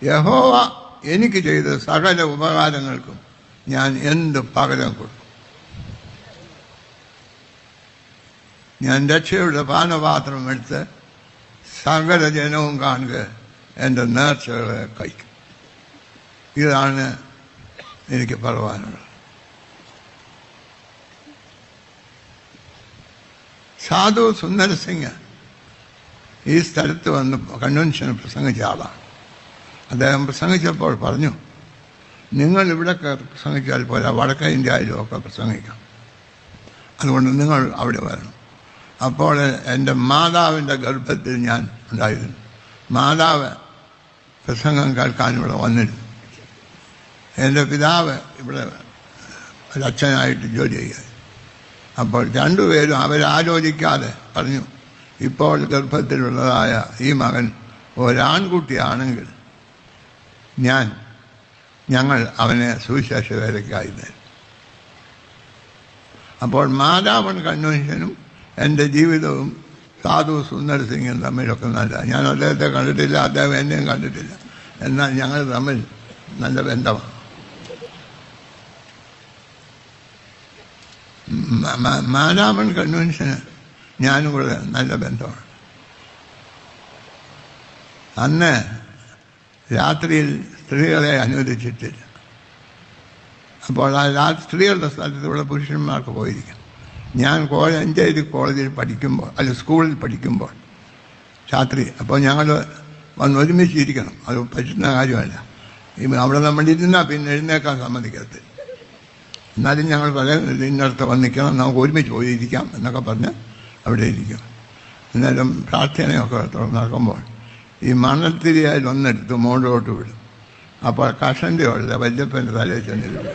യഹോവ എനിക്ക് ചെയ്ത സകല ഉപകാരങ്ങൾക്കും ഞാൻ എന്ത് പകരം കൊടുക്കും? ഞാൻ രക്ഷയുടെ പാനപാത്രം എടുത്ത് സകല ജനവും കാണുക എൻ്റെ നേർച്ചകളെ കഴിക്കും. ഇതാണ് എനിക്ക് പറയാനുള്ളത്. സാധു സുന്ദർ സിംഗ് ഈ സ്ഥലത്ത് വന്ന് കൺവെൻഷന് പ്രസംഗിച്ച ആളാണ്. അദ്ദേഹം പ്രസംഗിച്ചപ്പോൾ പറഞ്ഞു, നിങ്ങൾ ഇവിടെയൊക്കെ പ്രസംഗിച്ചാൽ പോരാ, വടക്കേ ഇന്ത്യയിലും ഒക്കെ പ്രസംഗിക്കാം, അതുകൊണ്ട് നിങ്ങൾ അവിടെ വരണം. അപ്പോൾ എൻ്റെ മാതാവിൻ്റെ ഗർഭത്തിൽ ഞാൻ ഉണ്ടായിരുന്നു. മാതാവ് പ്രസംഗം കേൾക്കാൻ ഇവിടെ വന്നിരുന്നു. എൻ്റെ പിതാവ് ഇവിടെ ഒരച്ഛനായിട്ട് ജോലി ചെയ്യുക. അപ്പോൾ രണ്ടുപേരും അവരാലോചിക്കാതെ പറഞ്ഞു, ഇപ്പോൾ ഗർഭത്തിലുള്ളതായ ഈ മകൻ ഒരാൺകുട്ടിയാണെങ്കിൽ ഞങ്ങൾ അവനെ സുവിശേഷ വേലയ്ക്കായി തരും. അപ്പോൾ മാതാവൻ കൺവെൻഷനും എൻ്റെ ജീവിതവും സാധു സുന്ദർ സിംഗും തമ്മിലൊക്കെ നല്ല, ഞാൻ അദ്ദേഹത്തെ കണ്ടിട്ടില്ല, അദ്ദേഹം എന്നെയും കണ്ടിട്ടില്ല, എന്നാൽ ഞങ്ങൾ തമ്മിൽ നല്ല ബന്ധമാണ്. മാതാവൻ കൺവെൻഷന് ഞാനും കൂടെ നല്ല ബന്ധമാണ്. അന്ന് രാത്രിയിൽ സ്ത്രീകളെ അനുവദിച്ചിട്ടില്ല. അപ്പോൾ ആ സ്ത്രീകളുടെ സ്ഥലത്ത് ഇവിടെ പുരുഷന്മാർക്ക് പോയിരിക്കും. ഞാൻ കോഴഞ്ചേരി കോളേജിൽ പഠിക്കുമ്പോൾ, സ്കൂളിൽ പഠിക്കുമ്പോൾ രാത്രി, അപ്പോൾ ഞങ്ങൾ വന്ന് ഒരുമിച്ചിരിക്കണം. അത് പറ്റുന്ന കാര്യമല്ല. അവിടെ നമ്മളിരുന്നാൽ പിന്നെ എഴുന്നേക്കാൻ സമ്മതിക്കത്തില്ല. എന്നാലും ഞങ്ങൾ ഇന്നടത്ത് വന്ന് നിൽക്കണം, നമുക്ക് ഒരുമിച്ച് പോയിരിക്കാം എന്നൊക്കെ പറഞ്ഞ് അവിടെ ഇരിക്കും. എന്നാലും പ്രാർത്ഥനയൊക്കെ നടക്കുമ്പോൾ ഈ മണൽത്തിരിയാൽ ഒന്നെടുത്ത് മുകളിലോട്ട് വിടും. അപ്പോൾ കഷൻ്റെ ഉള്ള വല്യപ്പൻ്റെ തലയിൽ ചെന്നിരുന്നു.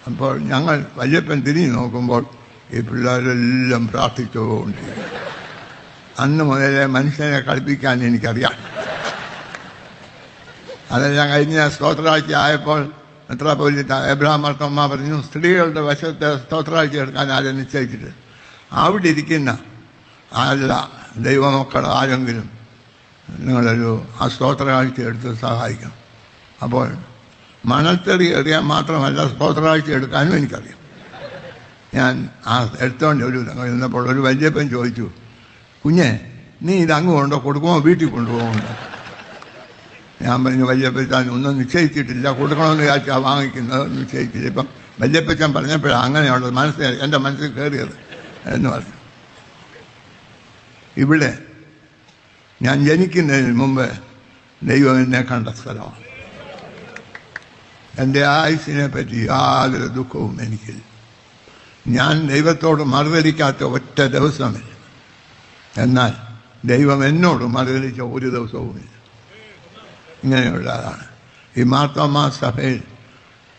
അപ്പോൾ ഞങ്ങൾ വല്യപ്പൻ തിരിഞ്ഞ് നോക്കുമ്പോൾ ഈ പിള്ളേരെല്ലാം പ്രാർത്ഥിച്ചുകൊണ്ട്, അന്ന് മുതലേ മനുഷ്യനെ കളിപ്പിക്കാൻ എനിക്കറിയാം. അതെല്ലാം കഴിഞ്ഞ സ്തോത്രാഴ്ച ആയപ്പോൾ മെത്രാപ്പൊലീത്ത എബ്രഹാം മാർത്തോമ്മ പറഞ്ഞു, സ്ത്രീകളുടെ വശത്തെ സ്തോത്രാഴ്ച എടുക്കാൻ ആരും നിശ്ചയിച്ചിട്ട് അവിടെ ഇരിക്കുന്ന അല്ല ദൈവമക്കൾ ആരെങ്കിലും നിങ്ങളൊരു ആ സ്തോത്രാഴ്ച എടുത്ത് സഹായിക്കണം. അപ്പോൾ മണൽത്തെറി എറിയാൻ മാത്രമല്ല സ്തോത്രാഴ്ച എടുക്കാനും എനിക്കറിയാം. ഞാൻ ആ എടുത്തോണ്ട് ഇരുന്നപ്പോൾ ഒരു വല്യപ്പൻ ചോദിച്ചു, കുഞ്ഞെ നീ ഇതങ്ങ് കൊണ്ടോ കൊടുക്കുമോ വീട്ടിൽ കൊണ്ടുപോകുന്നുണ്ടോ? ഞാൻ പറഞ്ഞു, വല്യപ്പച്ചാൻ ഒന്നും നിശ്ചയിച്ചിട്ടില്ല, കൊടുക്കണമെന്ന് വിചാരിച്ചാൽ വാങ്ങിക്കുന്നത് നിശ്ചയിച്ചില്ല. ഇപ്പം വല്യപ്പച്ചാൻ പറഞ്ഞപ്പോഴാണ് അങ്ങനെയുള്ളത് എൻ്റെ മനസ്സിൽ കയറിയത് എന്ന് പറഞ്ഞു. ഇവിടെ ഞാൻ ജനിക്കുന്നതിന് മുമ്പ് ദൈവം എന്നെ കണ്ട സ്ഥലമാണ്. എൻ്റെ ആയുസ്സിനെ പറ്റി യാതൊരു ദുഃഖവും എനിക്കില്ല. ഞാൻ ദൈവത്തോട് മറുതലിക്കാത്ത ഒറ്റ ദിവസമില്ല. എന്നാൽ ദൈവം എന്നോട് മറുതലിച്ച ഒരു ദിവസവുമില്ല. ഇങ്ങനെയുള്ള ആളാണ്. ഈ മാർത്തോമാ സഭയിൽ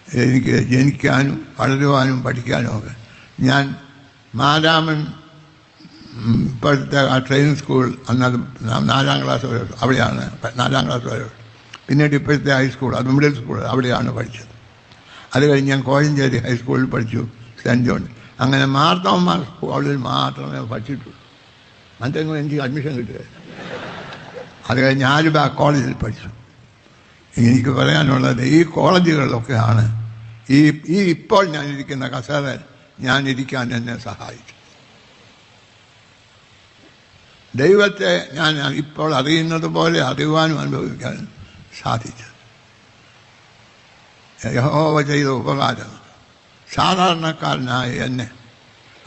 എനിക്ക് ജനിക്കാനും വളരുവാനും പഠിക്കാനും ഒക്കെ ഞാൻ മാരാമൻ ഇപ്പോഴത്തെ ആ ട്രെയിനിങ് സ്കൂൾ അന്നത് 4ാം ക്ലാസ് വരെ അവിടെയാണ്, 4ാം ക്ലാസ് വരെ. പിന്നീട് ഇപ്പോഴത്തെ ഹൈസ്കൂൾ, അത് മിഡിൽ സ്കൂൾ, അവിടെയാണ് പഠിച്ചത്. അത് കഴിഞ്ഞ് ഞാൻ കോഴഞ്ചേരി ഹൈസ്കൂളിൽ പഠിച്ചു, സെൻറ്റ് ജോൺ. അങ്ങനെ മാർത്തോമാ സ്കൂളിൽ മാത്രമേ പഠിച്ചിട്ടുള്ളൂ. മറ്റെങ്കിലും എനിക്ക് അഡ്മിഷൻ കിട്ടുക. അത് കഴിഞ്ഞ് ആലുവ കോളേജിൽ പഠിച്ചു. എനിക്ക് പറയാനുള്ളത്, ഈ കോളേജുകളിലൊക്കെയാണ് ഈ ഇപ്പോൾ ഞാനിരിക്കുന്ന കസേരയിൽ ഞാനിരിക്കാൻ എന്നെ സഹായിച്ചു. ദൈവത്തെ ഞാൻ ഇപ്പോൾ അറിയുന്നത് പോലെ അറിയുവാനും അനുഭവിക്കാനും സാധിച്ചു. യഹോവ ചെയ്ത ഉപകാരം സാധാരണക്കാരനായ എന്നെ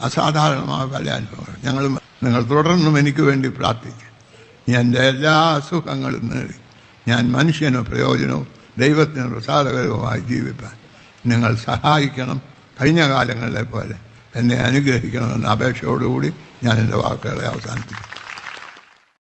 അസാധാരണമായ പല അനുഭവങ്ങൾ നിങ്ങൾ തുടർന്നും എനിക്ക് വേണ്ടി പ്രാർത്ഥിക്കും. എൻ്റെ എല്ലാ സുഖങ്ങളും നേടി ഞാൻ മനുഷ്യന് പ്രയോജനവും ദൈവത്തിന് പ്രസാദകരവുമായി ജീവിപ്പാൻ നിങ്ങൾ സഹായിക്കണം. കഴിഞ്ഞ കാലങ്ങളിലെ പോലെ എന്നെ അനുഗ്രഹിക്കണമെന്ന അപേക്ഷയോടുകൂടി ഞാൻ എൻ്റെ വാക്കുകളെ അവസാനിപ്പിക്കും.